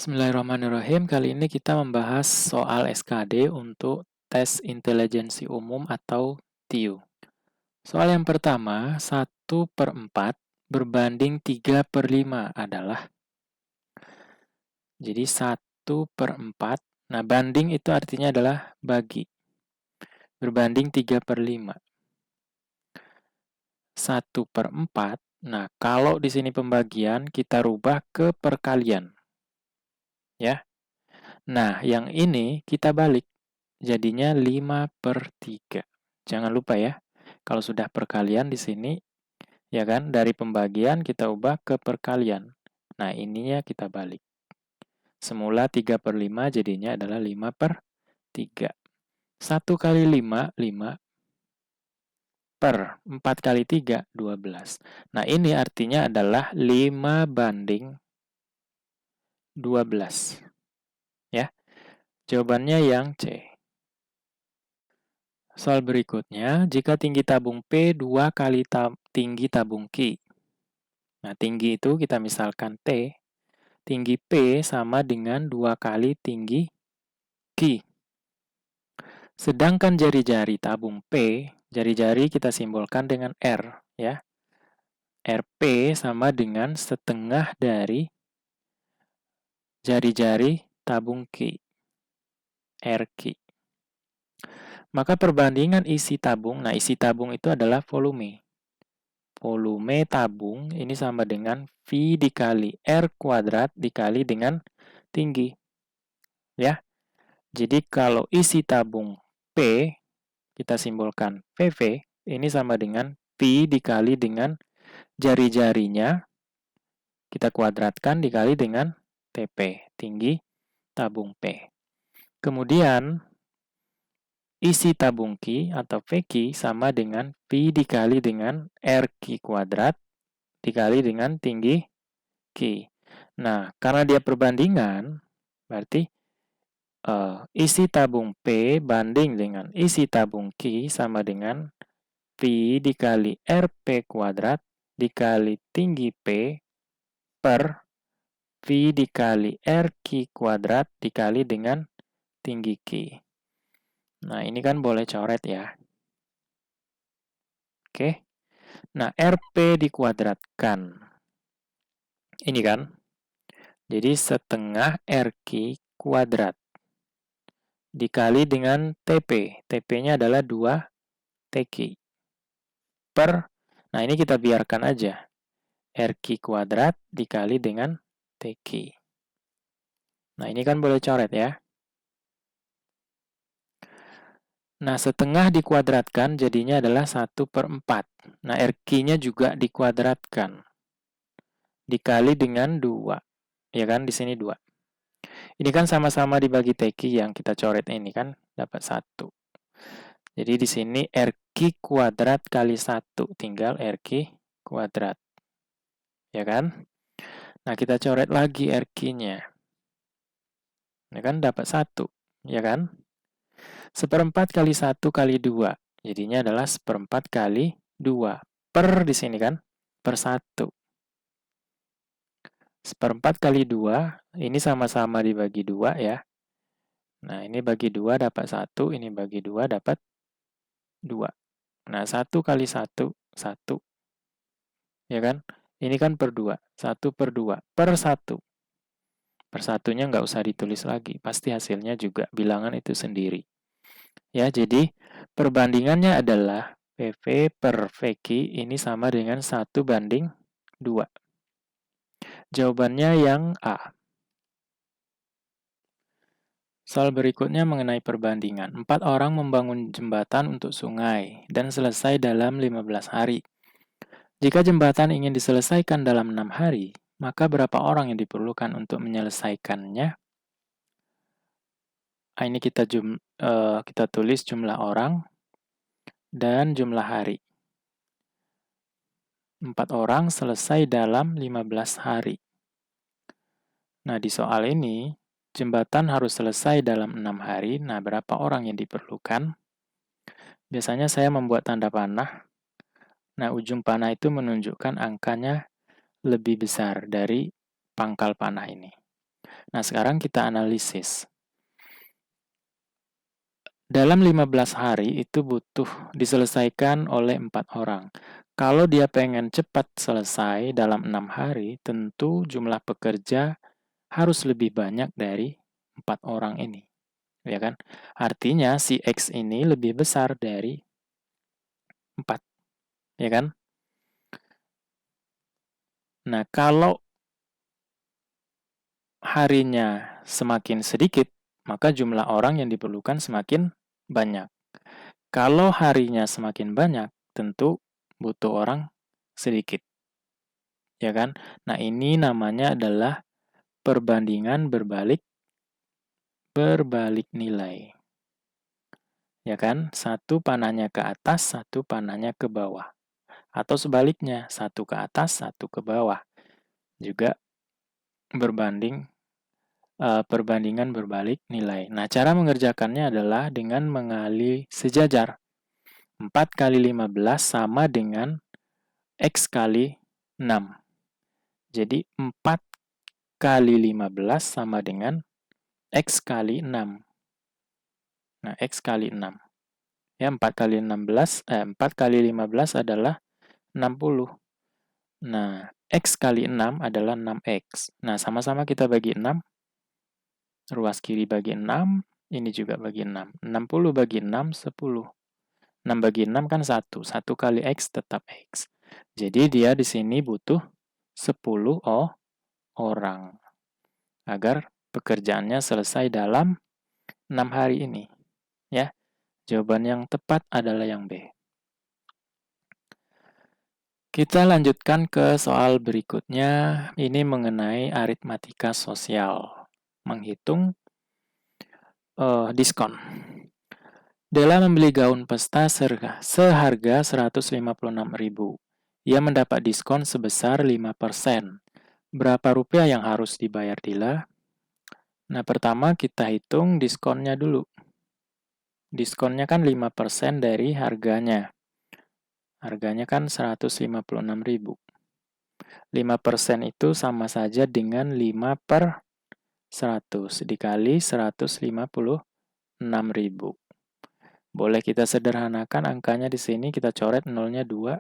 Bismillahirrahmanirrahim. Kali ini kita membahas soal SKD untuk tes intelijensi umum atau TIU. Soal yang pertama, 1/4 berbanding 3/5 adalah. Jadi 1/4. Nah, banding itu artinya adalah bagi. Berbanding 3/5. 1/4. Nah, kalau di sini pembagian, kita rubah ke perkalian. Ya. Nah, yang ini kita balik. Jadinya 5/3. Jangan lupa ya, kalau sudah perkalian di sini, ya kan, dari pembagian kita ubah ke perkalian. Nah, ininya kita balik. Semula 3/5 jadinya adalah 5/3. 1 kali 5, 5. Per 4 kali 3, 12. Nah, ini artinya adalah 5/12. Ya, jawabannya yang C. Soal berikutnya, jika tinggi tabung P 2 kali tinggi tabung Q. Nah, tinggi itu kita misalkan T. Tinggi P sama dengan 2 kali tinggi Q. Sedangkan jari-jari tabung P, jari-jari kita simbolkan dengan R. Ya. RP sama dengan setengah dari jari-jari tabung Q. RQ. Maka perbandingan isi tabung, nah isi tabung itu adalah volume. Volume tabung ini sama dengan V dikali R kuadrat dikali dengan tinggi. Ya. Jadi kalau isi tabung P, kita simbolkan PV, ini sama dengan V dikali dengan jari-jarinya, kita kuadratkan dikali dengan TP, tinggi tabung P. Kemudian, isi tabung Q atau VQ sama dengan V dikali dengan RQ kuadrat dikali dengan tinggi Q. Nah, karena dia perbandingan, berarti isi tabung P banding dengan isi tabung Q sama dengan V dikali RP kuadrat dikali tinggi P per V dikali RQ kuadrat dikali dengan tinggi Q. Nah, ini kan boleh coret ya. Oke. Nah, RP dikuadratkan. Ini kan. Jadi setengah RQ kuadrat dikali dengan TP. TP-nya adalah 2 TQ. Per, nah ini kita biarkan aja. RQ kuadrat dikali dengan TQ. Nah, ini kan boleh coret ya. Nah, setengah dikuadratkan jadinya adalah 1/4. Nah, RQ-nya juga dikuadratkan. Dikali dengan 2. Ya kan, di sini 2. Ini kan sama-sama dibagi TQ yang kita coret ini kan, dapat 1. Jadi di sini RQ kuadrat kali 1, tinggal RQ kuadrat. Ya kan? Nah, kita coret lagi RQ-nya. Ya kan, dapat 1. Ya kan? 1/4 kali 1 kali 2. Jadinya adalah 1/4 kali 2. Per di sini kan, per 1. 1/4 kali 2, ini sama-sama dibagi 2 ya. Nah, ini bagi 2 dapat 1, ini bagi 2 dapat 2. Nah, 1 kali 1, 1. Ya kan? Ini kan per 2. 1 per 2. Per 1. Per satunya nggak usah ditulis lagi. Pasti hasilnya juga bilangan itu sendiri. Ya, jadi perbandingannya adalah PV per VQ ini sama dengan 1/2. Jawabannya yang A. Soal berikutnya mengenai perbandingan. 4 orang membangun jembatan untuk sungai dan selesai dalam 15 hari. Jika jembatan ingin diselesaikan dalam 6 hari, maka berapa orang yang diperlukan untuk menyelesaikannya? Nah, ini kita tulis jumlah orang dan jumlah hari. 4 orang selesai dalam 15 hari. Nah, di soal ini, jembatan harus selesai dalam 6 hari. Nah, berapa orang yang diperlukan? Biasanya saya membuat tanda panah. Nah, ujung panah itu menunjukkan angkanya lebih besar dari pangkal panah ini. Nah, sekarang kita analisis. Dalam 15 hari itu butuh diselesaikan oleh 4 orang. Kalau dia pengen cepat selesai dalam 6 hari, tentu jumlah pekerja harus lebih banyak dari 4 orang ini. Ya kan? Artinya si X ini lebih besar dari 4. Ya kan? Nah, kalau harinya semakin sedikit, maka jumlah orang yang diperlukan semakin banyak. Kalau harinya semakin banyak, tentu butuh orang sedikit. Ya kan? Nah, ini namanya adalah perbandingan berbalik nilai. Ya kan? Satu panahnya ke atas, satu panahnya ke bawah. Atau sebaliknya, satu ke atas, satu ke bawah. Juga perbandingan berbalik nilai. Nah, cara mengerjakannya adalah dengan mengali sejajar. 4 kali 15 sama dengan X kali 6. Jadi, 4 kali 15 sama dengan X kali 6. Nah, X kali 6. Ya, 4 kali 15 adalah 60. Nah, X kali 6 adalah 6X. Nah, sama-sama kita bagi 6. Ruas kiri bagi 6, ini juga bagi 6. 60 bagi 6, 10. 6 bagi 6 kan 1. 1 kali X tetap X. Jadi dia di sini butuh 10 orang agar pekerjaannya selesai dalam 6 hari ini. Ya, jawaban yang tepat adalah yang B. Kita lanjutkan ke soal berikutnya. Ini mengenai aritmatika sosial. Menghitung diskon. Della membeli gaun pesta seharga 156.000. Ia mendapat diskon sebesar 5%. Berapa rupiah yang harus dibayar Dilla? Nah, pertama kita hitung diskonnya dulu. Diskonnya kan 5% dari harganya. Harganya kan 156.000. 5% itu sama saja dengan 5 per 100 dikali 156.000. Boleh kita sederhanakan angkanya di sini, kita coret nolnya 2.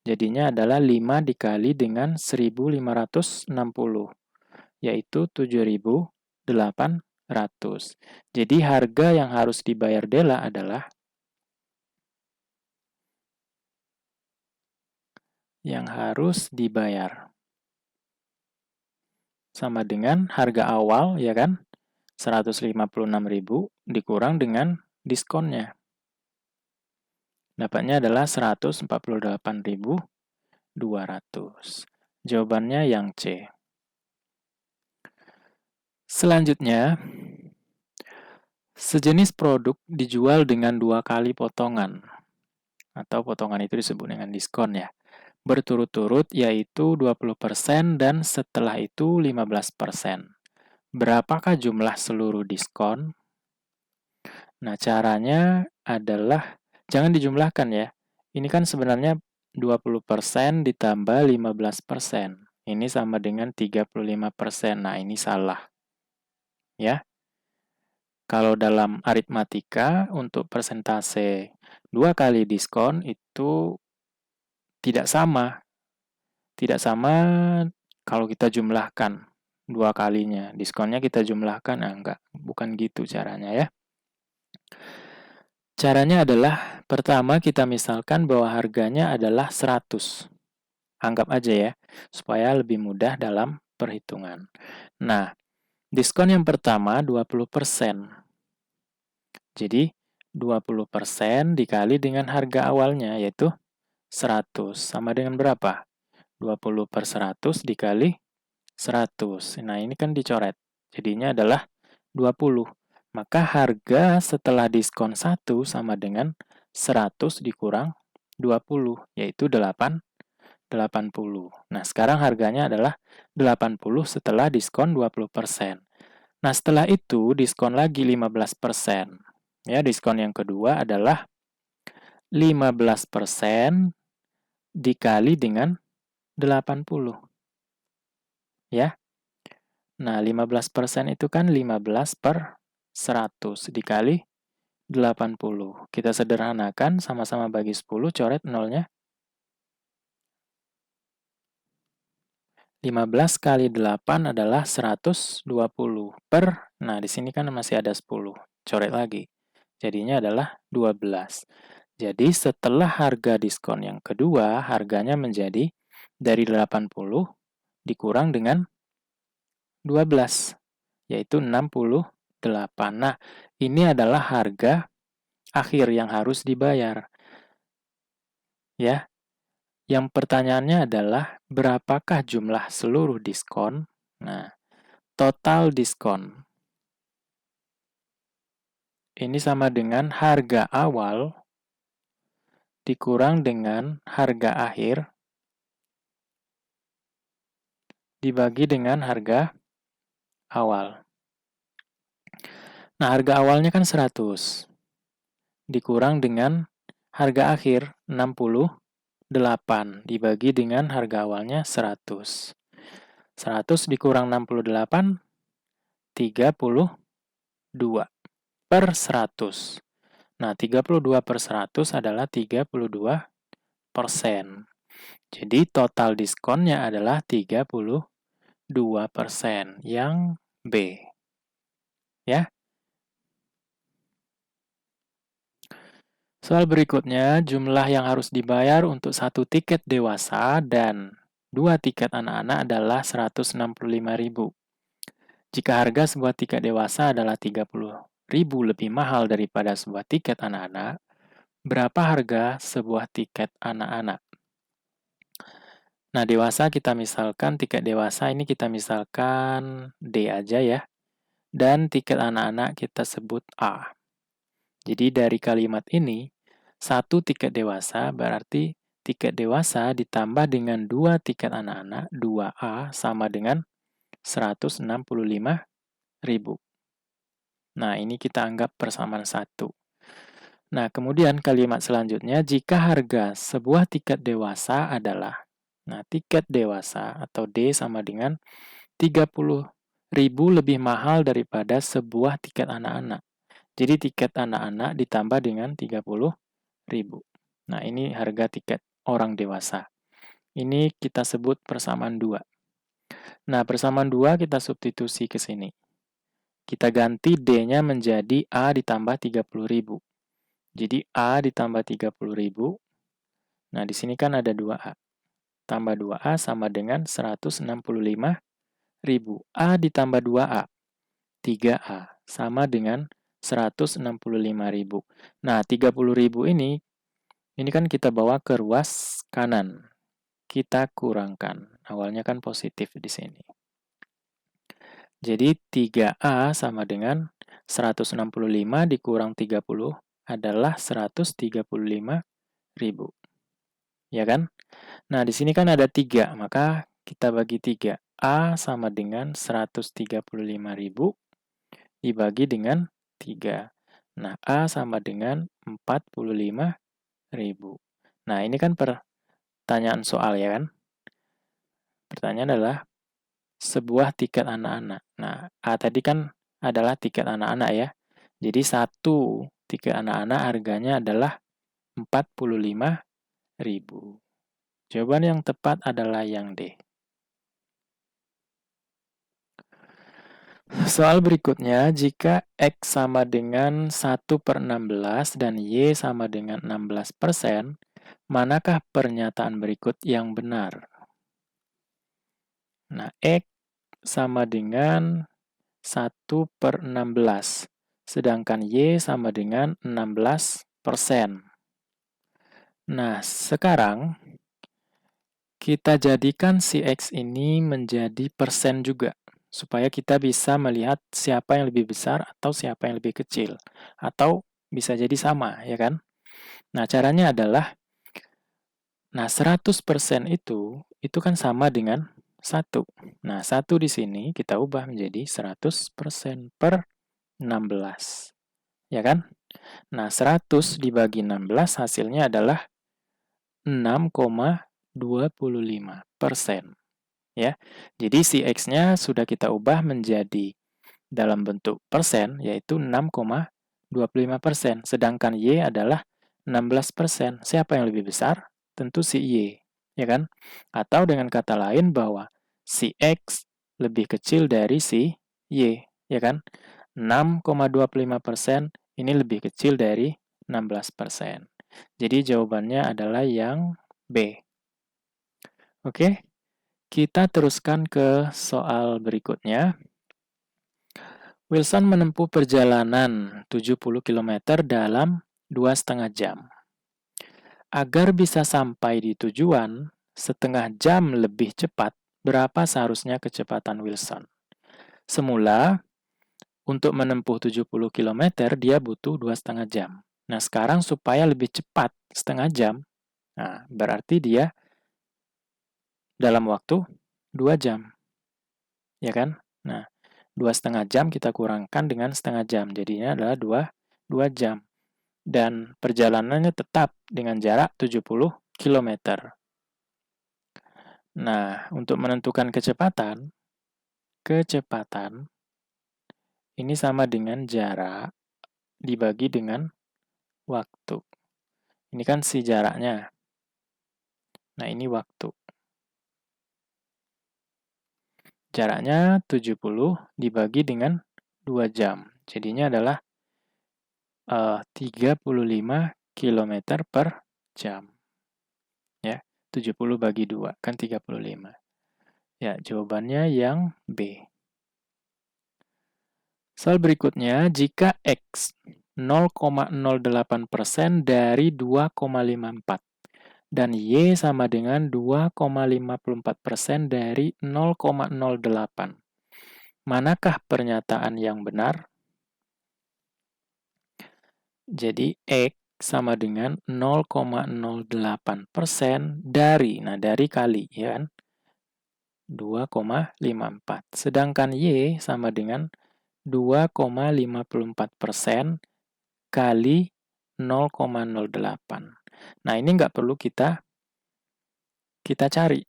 Jadinya adalah 5 dikali dengan 1.560, yaitu 7.800. Jadi harga yang harus dibayar Della adalah sama dengan harga awal, ya kan? 156.000 dikurang dengan diskonnya. Dapatnya adalah 148.200. Jawabannya yang C. Selanjutnya, sejenis produk dijual dengan 2 kali potongan. Atau potongan itu disebut dengan diskon ya. Berturut-turut yaitu 20% dan setelah itu 15%. Berapakah jumlah seluruh diskon? Nah, caranya adalah jangan dijumlahkan ya. Ini kan sebenarnya 20% ditambah 15%. Ini sama dengan 35%. Nah, ini salah. Ya. Kalau dalam aritmatika untuk persentase 2 kali diskon itu tidak sama. Tidak sama kalau kita jumlahkan 2 kalinya. Diskonnya kita jumlahkan, enggak. Bukan gitu caranya ya. Caranya adalah, pertama kita misalkan bahwa harganya adalah 100. Anggap aja ya, supaya lebih mudah dalam perhitungan. Nah, diskon yang pertama 20%. Jadi, 20% dikali dengan harga awalnya, yaitu 100. Sama dengan berapa? 20 per 100 dikali 100. Nah, ini kan dicoret. Jadinya adalah 20. Maka harga setelah diskon 1 sama dengan 100 dikurang 20, yaitu 80. Nah, sekarang harganya adalah 80 setelah diskon 20%. Nah, setelah itu diskon lagi 15%. Ya, diskon yang kedua adalah 15% dikali dengan 80. Ya. Nah, 15% itu kan 15 per 100 dikali 80. Kita sederhanakan, sama-sama bagi 10, coret nolnya. 15 kali 8 adalah 120 per, nah di sini kan masih ada 10, coret lagi. Jadinya adalah 12. Jadi setelah harga diskon yang kedua, harganya menjadi dari 80 dikurang dengan 12, yaitu 68. Nah, ini adalah harga akhir yang harus dibayar. Ya, yang pertanyaannya adalah berapakah jumlah seluruh diskon? Nah, total diskon ini sama dengan harga awal dikurang dengan harga akhir dibagi dengan harga awal. Nah, harga awalnya kan 100. Dikurang dengan harga akhir 68 dibagi dengan harga awalnya 100. 100 dikurang 68, 32 per 100. Nah, 32 per 100 adalah 32%. Jadi total diskonnya adalah 32%, yang B. Ya. Soal berikutnya, jumlah yang harus dibayar untuk satu tiket dewasa dan 2 tiket anak-anak adalah 165.000. Jika harga sebuah tiket dewasa adalah 30.000 lebih mahal daripada sebuah tiket anak-anak, berapa harga sebuah tiket anak-anak? Nah, dewasa kita misalkan, tiket dewasa ini kita misalkan D aja ya. Dan tiket anak-anak kita sebut A. Jadi dari kalimat ini, satu tiket dewasa berarti tiket dewasa ditambah dengan 2 tiket anak-anak, 2A sama dengan 165.000. Nah, ini kita anggap persamaan 1. Nah, kemudian kalimat selanjutnya, jika harga sebuah tiket dewasa adalah, nah, tiket dewasa atau D sama dengan 30.000 lebih mahal daripada sebuah tiket anak-anak. Jadi tiket anak-anak ditambah dengan 30.000. Nah, ini harga tiket orang dewasa. Ini kita sebut persamaan 2. Nah, persamaan 2 kita substitusi ke sini. Kita ganti D-nya menjadi A ditambah 30.000. Jadi A ditambah 30.000. Nah, di sini kan ada 2A. Tambah 2A sama dengan 165.000. A ditambah 2A. 3A. Sama dengan 165.000. Nah, 30.000 ini kan kita bawa ke ruas kanan. Kita kurangkan. Awalnya kan positif di sini. Jadi 3A sama dengan 165 dikurang 30 adalah 135.000. Ya kan? Nah, di sini kan ada 3, maka kita bagi 3. A sama dengan 135.000 dibagi dengan 3. Nah, A sama dengan 45.000. Nah, ini kan pertanyaan soal ya kan? Pertanyaan adalah sebuah tiket anak-anak. Nah, A tadi kan adalah tiket anak-anak ya. Jadi satu tiket anak-anak harganya adalah 45.000. Jawaban yang tepat adalah yang D. Soal berikutnya, jika X sama dengan 1 per 16 dan Y sama dengan 16%, manakah pernyataan berikut yang benar? Nah, X sama dengan 1 per 16, sedangkan Y sama dengan 16%. Nah, sekarang kita jadikan si X ini menjadi persen juga, supaya kita bisa melihat siapa yang lebih besar atau siapa yang lebih kecil. Atau bisa jadi sama, ya kan? Nah, caranya adalah, nah 100% itu kan sama dengan 1. Nah, 1 di sini kita ubah menjadi 100% per 16. Ya kan? Nah, 100 dibagi 16 hasilnya adalah 6,25%. ya. Jadi si X-nya sudah kita ubah menjadi dalam bentuk persen, yaitu 6,25%. Sedangkan Y adalah 16%. Siapa yang lebih besar? Tentu si Y, ya kan? Atau dengan kata lain bahwa si X lebih kecil dari si Y, ya kan? 6,25% ini lebih kecil dari 16%. Jadi jawabannya adalah yang B. Oke, kita teruskan ke soal berikutnya. Wilson menempuh perjalanan 70 km dalam 2,5 jam. Agar bisa sampai di tujuan setengah jam lebih cepat, berapa seharusnya kecepatan Wilson? Semula, untuk menempuh 70 km, dia butuh 2,5 jam. Nah, sekarang supaya lebih cepat setengah jam, nah, berarti dia dalam waktu 2 jam. Ya kan? Nah, 2,5 jam kita kurangkan dengan setengah jam. Jadinya adalah 2 jam. Dan perjalanannya tetap dengan jarak 70 km. Nah, untuk menentukan kecepatan ini sama dengan jarak dibagi dengan waktu. Ini kan si jaraknya. Nah, ini waktu. Jaraknya 70 dibagi dengan 2 jam. Jadinya adalah 35 km per jam. Ya, 70 bagi 2, kan 35. Ya, jawabannya yang B. Soal berikutnya, jika X 0,08% dari 2,54 dan Y sama dengan 2,54% dari 0,08, manakah pernyataan yang benar? Jadi X sama dengan 0,08% dari, nah dari kali, ya kan? 2,54. Sedangkan Y sama dengan 2,54% kali 0,08. Nah, ini nggak perlu kita cari,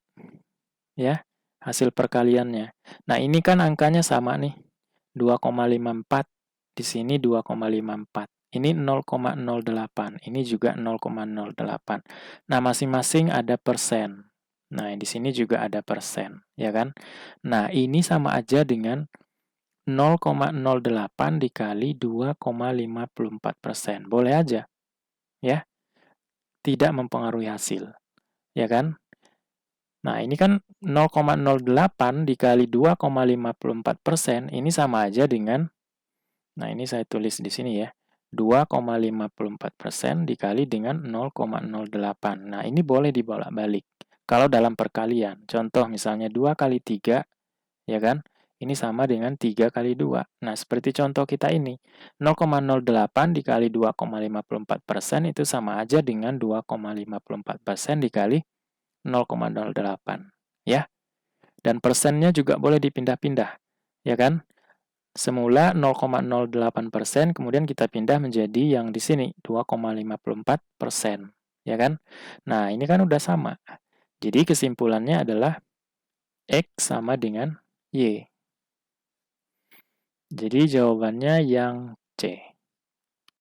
ya, hasil perkaliannya. Nah, ini kan angkanya sama nih, 2,54, di sini 2,54. Ini 0,08, ini juga 0,08. Nah, masing-masing ada persen. Nah, di sini juga ada persen, ya kan? Nah, ini sama aja dengan 0,08 dikali 2,54%. Boleh aja, ya. Tidak mempengaruhi hasil, ya kan? Nah, ini kan 0,08 dikali 2,54%, ini sama aja dengan, nah ini saya tulis di sini ya, 2,54% dikali dengan 0,08. Nah, ini boleh dibolak-balik. Kalau dalam perkalian, contoh misalnya 2 kali 3, ya kan? Ini sama dengan 3 kali 2. Nah, seperti contoh kita ini, 0,08 dikali 2,54% itu sama aja dengan 2,54% dikali 0,08. Ya, dan persennya juga boleh dipindah-pindah, ya kan? Semula 0,08%, kemudian kita pindah menjadi yang di sini, 2,54%, ya kan? Nah, ini kan udah sama. Jadi kesimpulannya adalah X sama dengan Y. Jadi jawabannya yang C.